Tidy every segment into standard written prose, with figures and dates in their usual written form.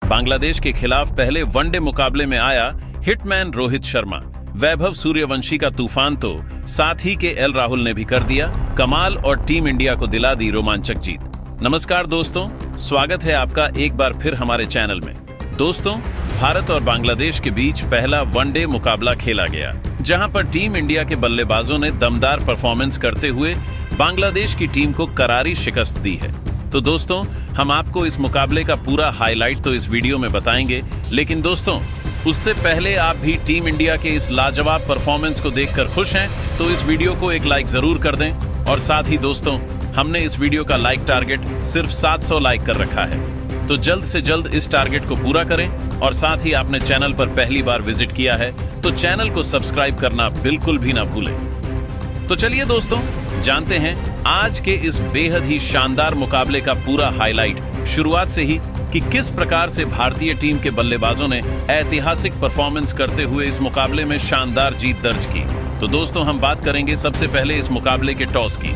बांग्लादेश के खिलाफ पहले वनडे मुकाबले में आया हिटमैन रोहित शर्मा। वैभव सूर्यवंशी का तूफान तो साथ ही के एल राहुल ने भी कर दिया कमाल और टीम इंडिया को दिला दी रोमांचक जीत। नमस्कार दोस्तों, स्वागत है आपका एक बार फिर हमारे चैनल में। दोस्तों, भारत और बांग्लादेश के बीच पहला वनडे मुकाबला खेला गया, जहां पर टीम इंडिया के बल्लेबाजों ने दमदार परफॉर्मेंस करते हुए बांग्लादेश की टीम को करारी शिकस्त दी है। तो दोस्तों, हम आपको इस मुकाबले का पूरा हाईलाइट तो इस वीडियो में बताएंगे, लेकिन दोस्तों उससे पहले आप भी टीम इंडिया के इस लाजवाब परफॉर्मेंस को देखकर खुश हैं तो इस वीडियो को एक लाइक जरूर कर दें। और साथ ही दोस्तों, हमने इस वीडियो का लाइक टारगेट सिर्फ 700 लाइक कर रखा है, तो जल्द से जल्द इस टारगेट को पूरा करें। और साथ ही आपने चैनल पर पहली बार विजिट किया है तो चैनल को सब्सक्राइब करना बिल्कुल भी ना भूलें। तो चलिए दोस्तों, जानते हैं आज के इस बेहद ही शानदार मुकाबले का पूरा हाईलाइट शुरुआत से ही कि किस प्रकार से भारतीय टीम के बल्लेबाजों ने ऐतिहासिक परफॉर्मेंस करते हुए इस मुकाबले में शानदार जीत दर्ज की। तो दोस्तों, हम बात करेंगे सबसे पहले इस मुकाबले के टॉस की।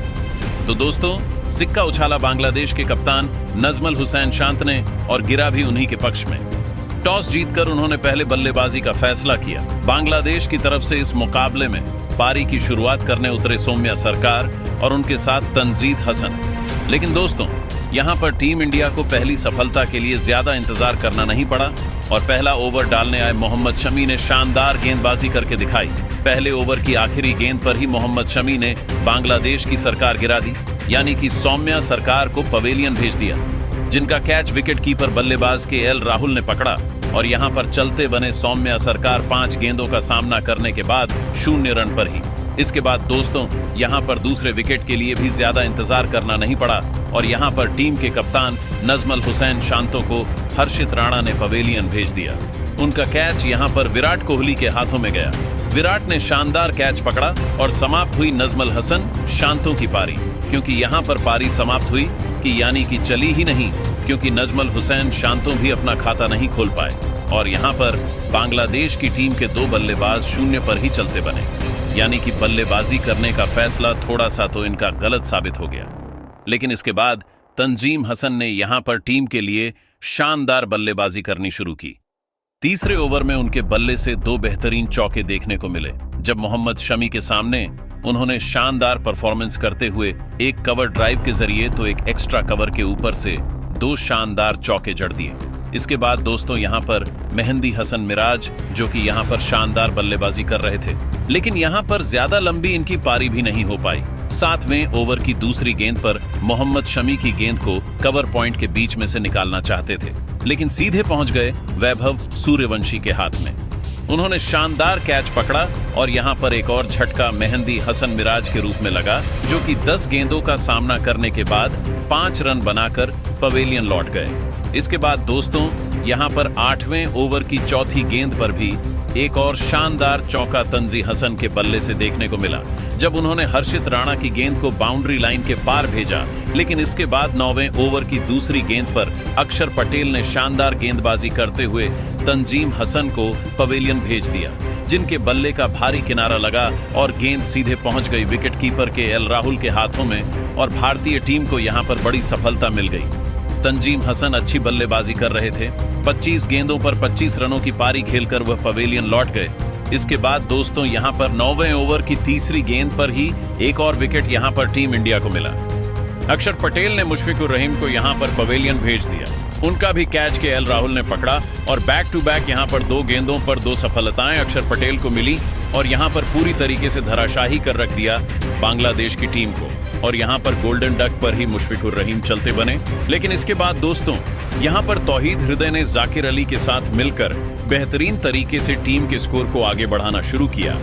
तो दोस्तों, सिक्का उछाला बांग्लादेश के कप्तान नजमल हुसैन शांत ने और गिरा भी उन्हीं के पक्ष में। टॉस जीतकर उन्होंने पहले बल्लेबाजी का फैसला किया। बांग्लादेश की तरफ से इस मुकाबले में पारी की शुरुआत करने उतरे सौम्या सरकार और उनके साथ तंजीद हसन। लेकिन दोस्तों, यहां पर टीम इंडिया को पहली सफलता के लिए ज्यादा इंतजार करना नहीं पड़ा और पहला ओवर डालने आए मोहम्मद शमी ने शानदार गेंदबाजी करके दिखाई। पहले ओवर की आखिरी गेंद पर ही मोहम्मद शमी ने बांग्लादेश की सरकार गिरा दी, यानी कि सौम्या सरकार को पवेलियन भेज दिया, जिनका कैच विकेट कीपर बल्लेबाज के एल राहुल ने पकड़ा। और यहां पर चलते बने सौम्या सरकार 5 गेंदों का सामना करने के बाद 0 रन पर ही। इसके बाद दोस्तों, यहां पर दूसरे विकेट के लिए भी ज्यादा इंतजार करना नहीं पड़ा और यहां पर टीम के कप्तान नजमल हुसैन शांतो को हर्षित राणा ने पवेलियन भेज दिया। उनका कैच यहां पर विराट कोहली के हाथों में गया। विराट ने शानदार कैच पकड़ा और समाप्त हुई नजमल हसन शांतो की पारी। क्योंकि यहां पर पारी समाप्त हुई कि यानी कि चली ही नहीं, क्योंकि नजमल हुसैन शांतो भी अपना खाता नहीं खोल पाए और यहां पर बांग्लादेश की टीम के 2 बल्लेबाज 0 पर ही चलते बने, यानी कि बल्लेबाजी करने का फैसला थोड़ा सा तो इनका गलत साबित हो गया। लेकिन इसके बाद तंजीम हसन ने यहां पर टीम के लिए शानदार बल्लेबाजी करनी शुरू की। तीसरे ओवर में उनके बल्ले से 2 बेहतरीन चौके देखने को मिले, जब मोहम्मद शमी के सामने उन्होंने शानदार परफॉर्मेंस करते हुए एक कवर ड्राइव के जरिए तो एक एक्स्ट्रा कवर के ऊपर से 2 शानदार चौके जड़ दिए। इसके बाद दोस्तों, यहां पर मेहंदी हसन मिराज, जो कि यहां पर शानदार बल्लेबाजी कर रहे थे, लेकिन यहां पर ज्यादा लंबी इनकी पारी भी नहीं हो पाई। 7वें ओवर की दूसरी गेंद पर मोहम्मद शमी की गेंद को कवर पॉइंट के बीच में से निकालना चाहते थे, लेकिन सीधे पहुंच गए वैभव सूर्यवंशी के हाथ में। उन्होंने शानदार कैच पकड़ा और यहां पर एक और झटका मेहंदी हसन मिराज के रूप में लगा, जो कि 10 गेंदों का सामना करने के बाद 5 रन बनाकर पवेलियन लौट गए। इसके बाद दोस्तों, यहां पर 8वें ओवर की चौथी गेंद पर भी एक और शानदार चौका तंजी हसन के बल्ले से देखने को मिला, जब उन्होंने हर्षित राणा की गेंद को बाउंड्री लाइन के पार भेजा। लेकिन इसके बाद 9वें ओवर की दूसरी गेंद पर अक्षर पटेल ने शानदार गेंदबाजी करते हुए तंजीम हसन को पवेलियन भेज दिया, जिनके बल्ले का भारी किनारा लगा और गेंद सीधे पहुंच गई विकेट कीपर के एल राहुल के हाथों में और भारतीय टीम को यहां पर बड़ी सफलता मिल गई। तंजीम हसन अच्छी बल्लेबाजी कर रहे थे। 25 गेंदों पर 25 रनों की पारी खेलकर वह पवेलियन लौट गए। इसके बाद दोस्तों, यहां पर 9वें ओवर की तीसरी गेंद पर ही एक और विकेट यहां पर टीम इंडिया को मिला। अक्षर पटेल ने मुशफिकुर रहीम को यहां पर पवेलियन भेज दिया। उनका भी कैच के एल राहुल ने पकड़ा और बैक टू बैक यहां पर 2 गेंदों पर 2 सफलताएं अक्षर पटेल को मिली और यहां पर पूरी तरीके से धराशाही कर रख दिया बांग्लादेश की टीम को। और यहां पर गोल्डन डक पर ही मुशफिकुर रहीम चलते बने। लेकिन इसके बाद दोस्तों, यहां पर तौहीद हृदय ने जाकिर अली के साथ मिलकर बेहतरीन तरीके से टीम के स्कोर को आगे बढ़ाना शुरू किया।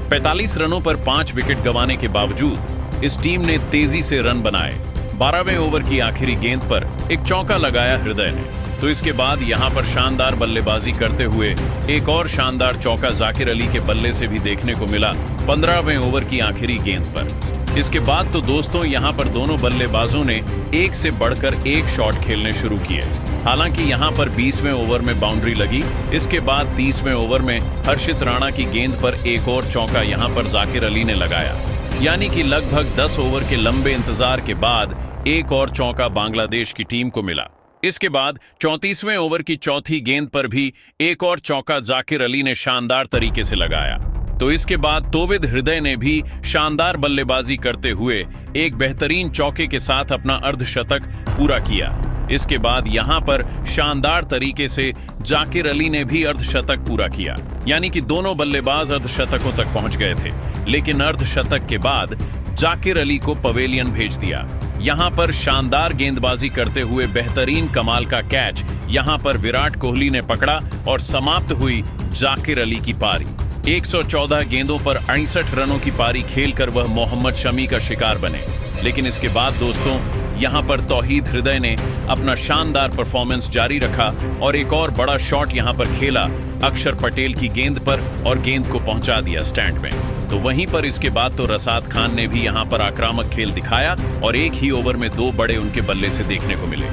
45 रनों पर 5 विकेट गंवाने के बावजूद इस टीम ने तेजी से रन बनाए। 12वें ओवर की आखिरी गेंद पर एक चौका लगाया हृदय ने, तो इसके बाद यहां पर शानदार बल्लेबाजी करते हुए एक और शानदार चौका जाकिर अली के बल्ले से भी देखने को मिला 15वें ओवर की आखिरी गेंद पर। इसके बाद तो दोस्तों, यहां पर दोनों बल्लेबाजों ने एक से बढ़कर एक शॉट खेलने शुरू किए। हालांकि यहां पर 20वें ओवर में बाउंड्री लगी। इसके बाद 30वें ओवर में हर्षित राणा की गेंद पर एक और चौका यहां पर जाकिर अली ने लगाया, यानी कि लगभग 10 ओवर के लंबे इंतजार के बाद एक और चौका बांग्लादेश की टीम को मिला। इसके बाद 34वें ओवर की चौथी गेंद पर भी एक और चौका जाकिर अली ने शानदार तरीके से लगाया। तो इसके बाद तौहीद हृदय ने भी शानदार बल्लेबाजी करते हुए एक बेहतरीन चौके के साथ अपना अर्धशतक पूरा किया। इसके बाद यहां पर शानदार तरीके से जाकिर अली ने भी अर्धशतक पूरा किया, यानी कि दोनों बल्लेबाज अर्धशतकों तक पहुंच गए थे। लेकिन अर्धशतक के बाद जाकिर अली को पवेलियन भेज दिया। यहां पर शानदार गेंदबाजी करते हुए बेहतरीन कमाल का कैच यहां पर विराट कोहली ने पकड़ा और समाप्त हुई जाकिर अली की पारी। 114 गेंदों पर 68 रनों की पारी खेलकर वह मोहम्मद शमी का शिकार बने। लेकिन इसके बाद दोस्तों यहां पर तौहीद हृदय ने अपना शानदार परफॉर्मेंस जारी रखा और एक और बड़ा शॉट यहां पर खेला अक्षर पटेल की गेंद पर और गेंद को पहुंचा दिया स्टैंड में। तो वहीं पर इसके बाद तो रसात खान ने भी यहां पर आक्रामक खेल दिखाया और एक ही ओवर में 2 बड़े उनके बल्ले से देखने को मिले।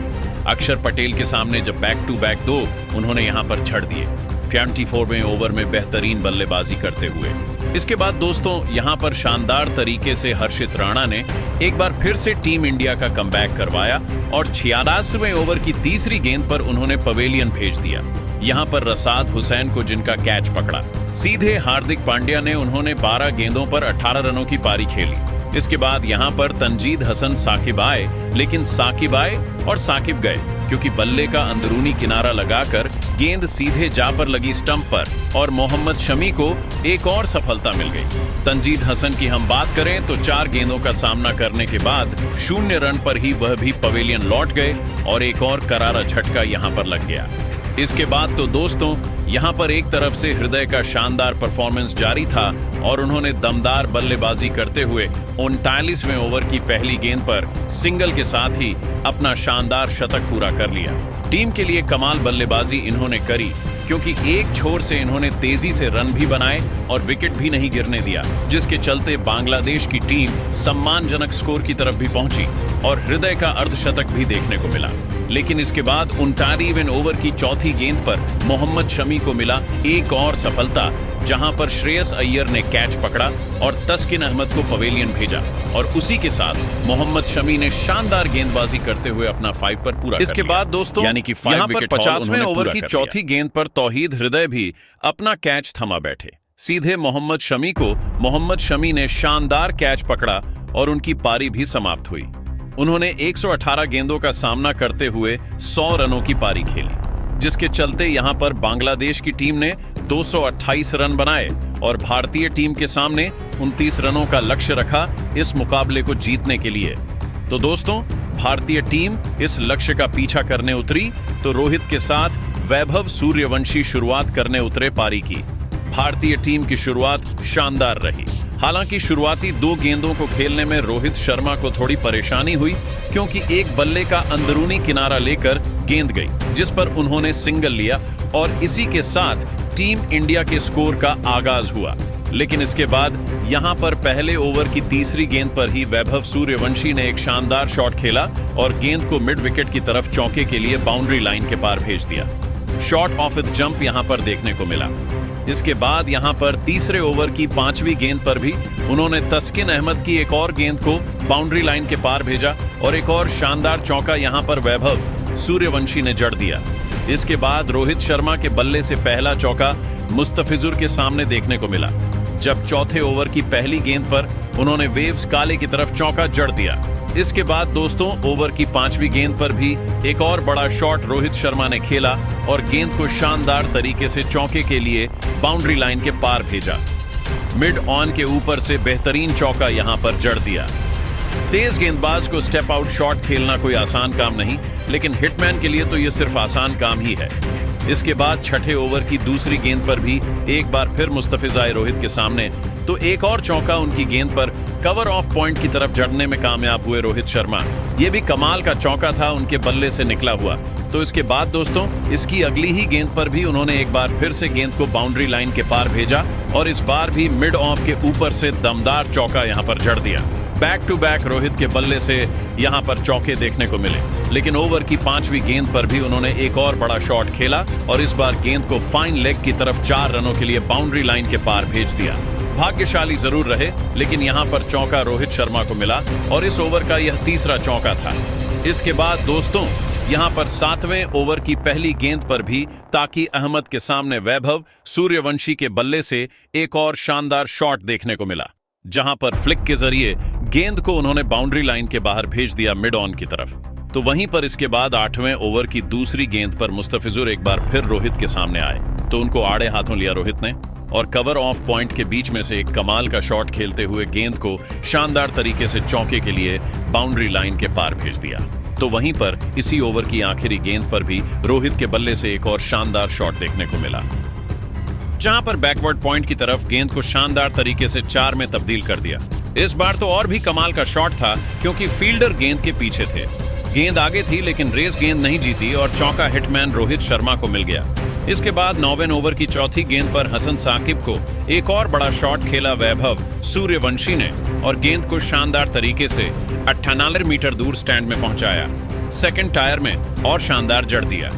अक्षर पटेल के सामने जब बैक टू बैक 2 उन्होंने यहां पर झड़ दिए 24वें ओवर में बेहतरीन बल्लेबाजी करते हुए। इसके बाद दोस्तों यहां पर शानदार तरीके से हर्षित राणा ने एक बार फिर से टीम इंडिया का कमबैक करवाया और 86वें ओवर की तीसरी गेंद पर उन्होंने पवेलियन भेज दिया। यहां पर रसाद हुसैन को जिनका कैच पकड़ा, सीधे हार्दिक पांड्या ने उन्होंने 12 गेंदों पर 18 रनों की पारी खेली। इसके बाद यहां पर तंजीद हसन साकिब आए, लेकिन साकिब आए और साकिब गए क्योंकि बल्ले का अंदरूनी किनारा लगाकर गेंद सीधे जा पर लगी स्टंप पर और मोहम्मद शमी को एक और सफलता मिल गई। तंजीद हसन की हम बात करें तो 4 गेंदों का सामना करने के बाद 0 रन पर ही वह भी पवेलियन लौट गए और एक और करारा झटका यहां पर लग गया। इसके बाद तो दोस्तों यहां पर एक तरफ से हृदय का शानदार परफॉर्मेंस जारी था और उन्होंने दमदार बल्लेबाजी करते हुए 39वें ओवर की पहली गेंद पर सिंगल के साथ ही अपना शानदार शतक पूरा कर लिया। टीम के लिए कमाल बल्लेबाजी इन्होंने करी क्योंकि एक छोर से इन्होंने तेजी से रन भी बनाए और विकेट भी नहीं गिरने दिया, जिसके चलते बांग्लादेश की टीम सम्मानजनक स्कोर की तरफ भी पहुंची और हृदय का अर्धशतक भी देखने को मिला। लेकिन इसके बाद 39वें ओवर की चौथी गेंद पर मोहम्मद शमी को मिला एक और सफलता, जहां पर श्रेयस अय्यर ने कैच पकड़ा और तस्किन अहमद को पवेलियन भेजा और उसी के साथ मोहम्मद शमी ने शानदार गेंदबाजी करते हुए अपना 5 पर पूरा। इसके बाद दोस्तों यानी कि 5 विकेट 50वें ओवर की चौथी गेंद पर तौहीद हृदय भी अपना कैच थमा बैठे। सीधे मोहम्मद शमी को मोहम्मद शमी ने शानदार कैच पकड़ा और उनकी पारी भी समाप्त हुई। उन्होंने 118 गेंदों का सामना करते हुए 100 रनों की पारी खेली, जिसके चलते यहां पर बांग्लादेश की टीम ने 228 रन बनाए और भारतीय टीम के सामने 29 रनों का लक्ष्य रखा इस मुकाबले को जीतने के लिए। तो दोस्तों भारतीय टीम इस लक्ष्य का पीछा करने उतरी तो रोहित के साथ वैभव सूर्यवंशी शुरुआत करने उतरे पारी की। भारतीय टीम की शुरुआत शानदार रही। हालांकि शुरुआती 2 गेंदों को खेलने में रोहित शर्मा को थोड़ी परेशानी हुई क्योंकि एक बल्ले का अंदरूनी किनारा लेकर गेंद गई, जिस पर उन्होंने सिंगल लिया और इसी के साथ टीम इंडिया के स्कोर का आगाज हुआ। लेकिन इसके बाद यहां पर पहले ओवर की तीसरी गेंद पर ही वैभव सूर्यवंशी ने एक शानदार शॉट खेला और गेंद को मिड विकेट की तरफ चौके के लिए बाउंड्री लाइन के पार भेज दिया। शॉट ऑफ द जंप यहां पर देखने को मिला। इसके बाद यहां पर तीसरे ओवर की 5वीं गेंद पर भी उन्होंने तस्किन अहमद की एक और गेंद को बाउंड्री लाइन के पार भेजा और एक और शानदार चौका यहां पर वैभव सूर्यवंशी ने जड़ दिया। इसके बाद रोहित शर्मा के बल्ले से पहला चौका मुस्तफिजुर के सामने देखने को मिला, जब चौथे ओवर की पहली गेंद पर उन्होंने वेव्स काले की तरफ चौका जड़ दिया। इसके बाद दोस्तों ओवर की 5वीं गेंद पर भी एक और बड़ा शॉट रोहित शर्मा ने खेला और गेंद को शानदार तरीके से चौके के लिए बाउंड्री लाइन के पार भेजा। मिड ऑन के ऊपर से बेहतरीन चौका यहां पर जड़ दिया। तेज गेंदबाज को स्टेप आउट शॉट खेलना कोई आसान काम नहीं, लेकिन हिटमैन के लिए तो यह सिर्फ आसान काम ही है। इसके बाद छठे ओवर की दूसरी गेंद पर भी एक बार फिर मुस्तफिज आए रोहित के सामने, तो एक और चौका उनकी गेंद पर कवर ऑफ पॉइंट की तरफ जड़ने में कामयाब हुए रोहित शर्मा। यह भी कमाल का चौका था उनके बल्ले से निकला हुआ। तो इसके बाद दोस्तों इसकी अगली ही गेंद पर भी उन्होंने एक बार फिर से गेंद को बाउंड्री लाइन के पार भेजा और इस बार भी मिड ऑफ के ऊपर से दमदार चौका यहां पर जड़ दिया। बैक टू बैक रोहित के बल्ले से यहां पर चौके देखने को मिले, लेकिन ओवर की 5वीं गेंद पर भी उन्होंने एक और बड़ा शॉट खेला और इस बार गेंद को फाइन लेग की तरफ 4 रनों के लिए बाउंड्री लाइन के पार भेज दिया। भाग्यशाली जरूर रहे, लेकिन यहां पर चौका रोहित शर्मा को मिला और इस ओवर का यह तीसरा चौका था। इसके बाद दोस्तों यहाँ पर 7वें ओवर की पहली गेंद पर भी ताकी अहमद के सामने वैभव सूर्यवंशी के बल्ले से एक और शानदार शॉट देखने को मिला, जहां पर फ्लिक के जरिए गेंद को उन्होंने बाउंड्री लाइन के बाहर भेज दिया मिड ऑन की तरफ। तो वहीं पर इसके बाद 8वें ओवर की दूसरी गेंद पर मुस्तफिजुर एक बार फिर रोहित के सामने आए, तो उनको आड़े हाथों लिया रोहित ने और कवर ऑफ पॉइंट के बीच में से एक कमाल का शॉट खेलते हुए गेंद को शानदार तरीके से चौके के लिए बाउंड्री लाइन के पार भेज दिया। तो वहीं पर इसी ओवर की आखिरी गेंद पर भी रोहित के बल्ले से एक और शानदार शॉट देखने को मिला, जहां पर बैकवर्ड पॉइंट की तरफ गेंद को शानदार तरीके से 4 में तब्दील कर दिया। इस बार तो और भी कमाल का शॉट था, क्योंकि फील्डर गेंद के पीछे थे। गेंद आगे थी लेकिन रेस गेंद नहीं जीती और चौका हिटमैन रोहित शर्मा को मिल गया। इसके बाद 9वें ओवर की चौथी गेंद पर हसन साकिब को एक और बड़ा शॉट खेला वैभव सूर्यवंशी ने और गेंद को शानदार तरीके से 98 मीटर दूर स्टैंड में पहुंचाया, सेकंड टायर में और शानदार जड़ दिया।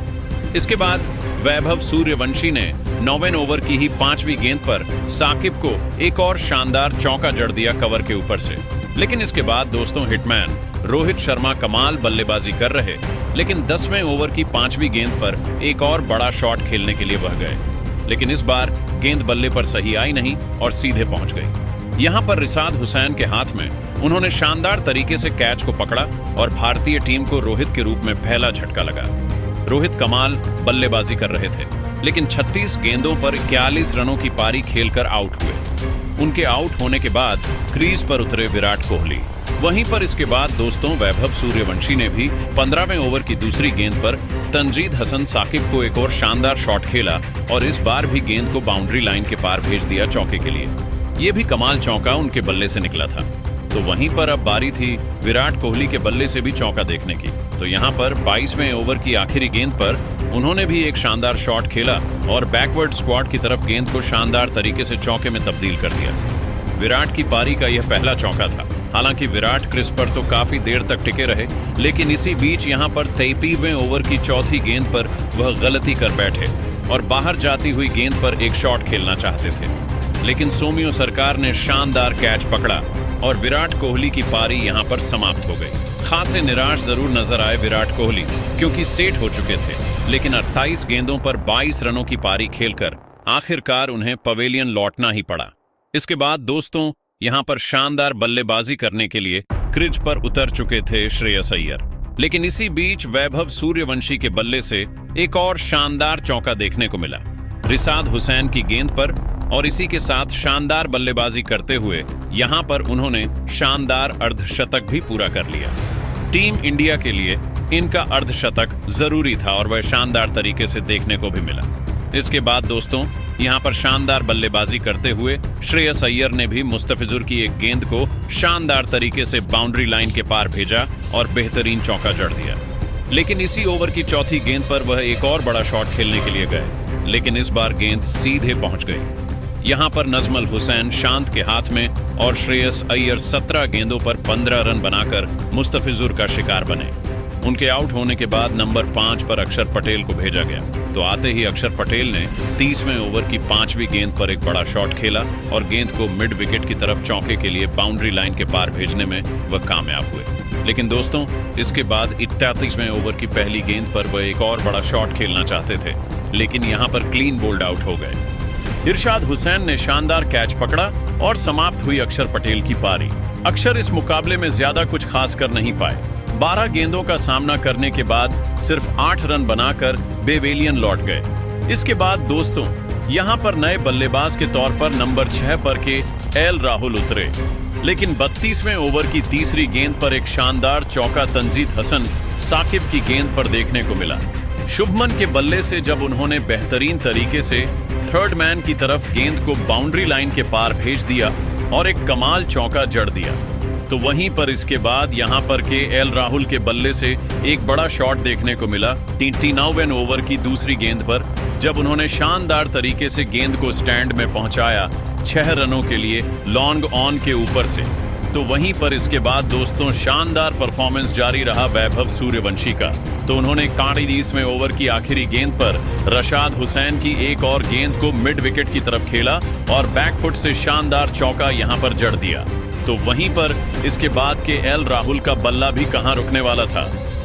इसके बाद वैभव सूर्यवंशी ने 9वें ओवर की ही 5वीं गेंद पर साकिब को एक और शानदार चौका जड़ दिया कवर के ऊपर से। लेकिन इसके बाद दोस्तों हिटमैन रोहित शर्मा कमाल बल्लेबाजी कर रहे, लेकिन 10वें ओवर की 5वीं गेंद पर एक और बड़ा शॉट खेलने के लिए बह गए, लेकिन इस बार गेंद बल्ले पर सही आई नहीं और सीधे पहुंच गई। यहां पर रिसाद हुसैन के हाथ में उन्होंने शानदार तरीके से कैच को पकड़ा और भारतीय टीम को रोहित के रूप में पहला झटका लगा। रोहित कमाल बल्लेबाजी कर रहे थे, लेकिन 36 गेंदों पर 41 रनों की पारी खेलकर आउट हुए। उनके आउट होने के बाद क्रीज पर उतरे विराट कोहली। वहीं पर इसके बाद दोस्तों वैभव सूर्यवंशी ने भी 15वें ओवर की दूसरी गेंद पर तंजीद हसन साकिब को एक और शानदार शॉट खेला और इस बार भी गेंद को बाउंड्री लाइन के पार भेज दिया चौके के लिए। यह भी कमाल चौका उनके बल्ले से निकला था। तो वहीं पर अब बारी थी विराट कोहली के बल्ले से भी चौका देखने की। तो यहां पर 22वें ओवर की आखिरी गेंद पर उन्होंने भी एक शानदार शॉट खेला और बैकवर्ड स्क्वाड की तरफ गेंद को शानदार तरीके से चौके में तब्दील कर दिया। विराट की पारी का यह पहला चौका था। हालांकि विराट क्रीज पर तो काफी देर तक टिके रहे, लेकिन इसी बीच यहां पर 33वें ओवर की चौथी गेंद पर वह गलती कर बैठे और बाहर जाती हुई गेंद पर एक शॉट खेलना चाहते थे, लेकिन सोमियो सरकार ने शानदार कैच पकड़ा और विराट कोहली की पारी यहां पर समाप्त हो गई। खासे निराश जरूर नजर आए विराट कोहली, क्योंकि सेट हो चुके थे, लेकिन 28 गेंदों पर 22 रनों की पारी खेलकर आखिरकार उन्हें पवेलियन लौटना ही पड़ा। इसके बाद दोस्तों यहां पर शानदार बल्लेबाजी करने के लिए क्रीज पर उतर चुके थे श्रेयस अय्यर, लेकिन इसी बीच वैभव सूर्यवंशी के बल्ले से एक और शानदार चौका देखने को मिला रिसाद हुसैन की गेंद पर, और इसी के साथ शानदार बल्लेबाजी करते हुए यहां पर उन्होंने शानदार अर्धशतक भी पूरा कर लिया। टीम इंडिया के लिए इनका अर्धशतक जरूरी था और वह शानदार तरीके से देखने को भी मिला। इसके बाद दोस्तों यहां पर शानदार बल्लेबाजी करते हुए श्रेयस अय्यर ने भी मुस्तफिजुर की एक गेंद को शानदार तरीके से बाउंड्री लाइन के पार भेजा और बेहतरीन चौका जड़ दिया। लेकिन इसी ओवर की चौथी गेंद पर वह एक और बड़ा शॉट खेलने के लिए गए, लेकिन इस बार गेंद सीधे पहुंच गई। यहां पर नजमल हुसैन शांत के हाथ में और श्रेयस अय्यर 17 गेंदों पर 15 रन बनाकर मुस्तफिजुर का शिकार बने। उनके आउट होने के बाद नंबर 5 पर अक्षर पटेल को भेजा गया, तो आते ही अक्षर पटेल ने 30वें ओवर की 5वीं गेंद पर एक बड़ा शॉट खेला और गेंद को मिड विकेट की तरफ चौके के लिए बाउंड्री लाइन के पार भेजने में वह कामयाब हुए। लेकिन दोस्तों इसके बाद 31वें ओवर की पहली गेंद पर वह एक और बड़ा शॉट खेलना चाहते थे, लेकिन यहां पर क्लीन बोल्ड आउट हो गए। इरशाद हुसैन ने शानदार कैच पकड़ा और समाप्त हुई अक्षर पटेल की पारी। अक्षर इस मुकाबले में ज्यादा कुछ खास कर नहीं पाए। 12 गेंदों का सामना करने के बाद सिर्फ 8 रन बनाकर बेवेलियन लौट गए। इसके बाद दोस्तों यहां पर नए बल्लेबाज के तौर पर नंबर 6 पर के एल राहुल उतरे, लेकिन 32वें ओवर की तीसरी गेंद पर एक शानदार चौका तंजीद हसन साकिब की गेंद पर देखने को मिला। शुभमन के बल्ले से जब उन्होंने बेहतरीन तरीके से थर्ड मैन की तरफ गेंद को बाउंड्री लाइन के पार भेज दिया और एक कमाल चौका जड़ दिया, तो वहीं पर इसके बाद यहां पर के एल राहुल के बल्ले से एक बड़ा शॉट देखने को मिला 39वें ओवर की दूसरी गेंद पर, जब उन्होंने शानदार तरीके से गेंद को स्टैंड में पहुंचाया 6 रनों के लिए लॉन्ग ऑन के ऊपर से। तो वहीं पर इसके बाद दोस्तों शानदार परफॉर्मेंस जारी रहा वैभव सूर्यवंशी का, तो उन्होंने 31वें ओवर की आखिरी गेंद पर रशाद हुसैन की एक और गेंद को मिड विकेट की तरफ खेला और बैकफुट से शानदार चौका यहां पर जड़ दिया। तो वहीं पर इसके बाद के एल राहुल का बल्ला भी कहां रुकने वाला था।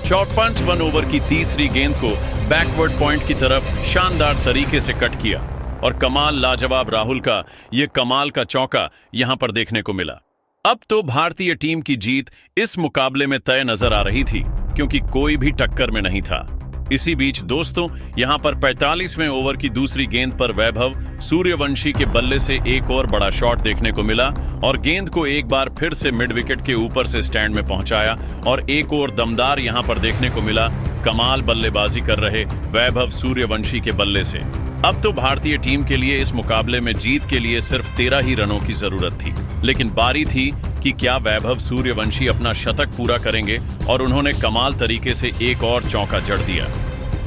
54 ओवर की तीसरी गेंद को बैकवर्ड पॉइंट की तरफ शानदार तरीके से कट किया और कमाल लाजवाब राहुल का यह कमाल का चौका यहां पर देखने को मिला। अब तो भारतीय टीम की जीत इस मुकाबले में तय नजर आ रही थी, क्योंकि कोई भी टक्कर में नहीं था। इसी बीच दोस्तों, यहां पर 45वें ओवर की दूसरी गेंद पर वैभव सूर्यवंशी के बल्ले से एक और बड़ा शॉट देखने को मिला और गेंद को एक बार फिर से मिड विकेट के ऊपर से स्टैंड में पहुंचाया और एक और दमदार यहां पर देखने को मिला कमाल बल्लेबाजी कर रहे वैभव सूर्यवंशी के बल्ले से। अब तो भारतीय टीम के लिए इस मुकाबले में जीत के लिए सिर्फ 13 ही रनों की जरूरत थी, लेकिन बारी थी कि क्या वैभव सूर्यवंशी अपना शतक पूरा करेंगे और उन्होंने कमाल तरीके से एक और चौका जड़ दिया।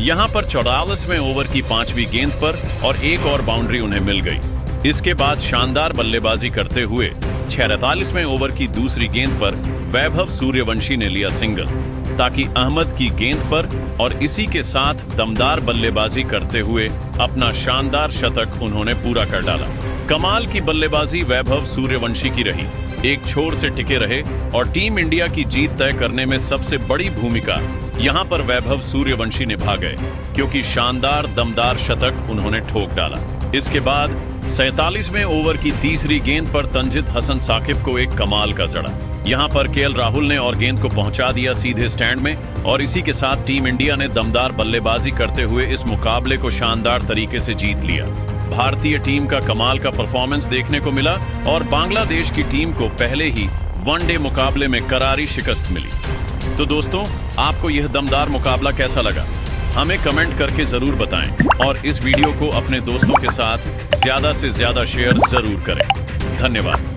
यहां पर 44वें ओवर की 5वीं गेंद पर और एक और बाउंड्री उन्हें मिल गई। इसके बाद शानदार बल्लेबाजी करते हुए 46वें ओवर की दूसरी गेंद पर वैभव सूर्यवंशी ने लिया सिंगल, ताकि अहमद की गेंद पर और इसी के साथ दमदार बल्लेबाजी करते हुए अपना शानदार शतक उन्होंने पूरा कर डाला। कमाल की बल्लेबाजी वैभव सूर्यवंशी की रही, एक छोर से टिके रहे और टीम इंडिया की जीत तय करने में सबसे बड़ी भूमिका यहां पर वैभव सूर्यवंशी निभा गए, क्योंकि शानदार दमदार शतक उन्होंने ठोक डाला। इसके बाद 47वें ओवर की तीसरी गेंद पर तंजिद हसन साकिब को एक कमाल का जड़ा। यहां पर केएल राहुल ने और गेंद को पहुंचा दिया सीधे स्टैंड में और इसी के साथ टीम इंडिया ने दमदार बल्लेबाजी करते हुए इस मुकाबले को शानदार तरीके से जीत लिया। भारतीय टीम का कमाल का परफॉर्मेंस देखने को मिला और बांग्लादेश की टीम को पहले ही वनडे मुकाबले में करारी शिकस्त मिली। तो दोस्तों, आपको यह दमदार मुकाबला कैसा लगा? हमें कमेंट करके जरूर बताएं और इस वीडियो को अपने दोस्तों के साथ ज्यादा से ज्यादा शेयर जरूर करें। धन्यवाद।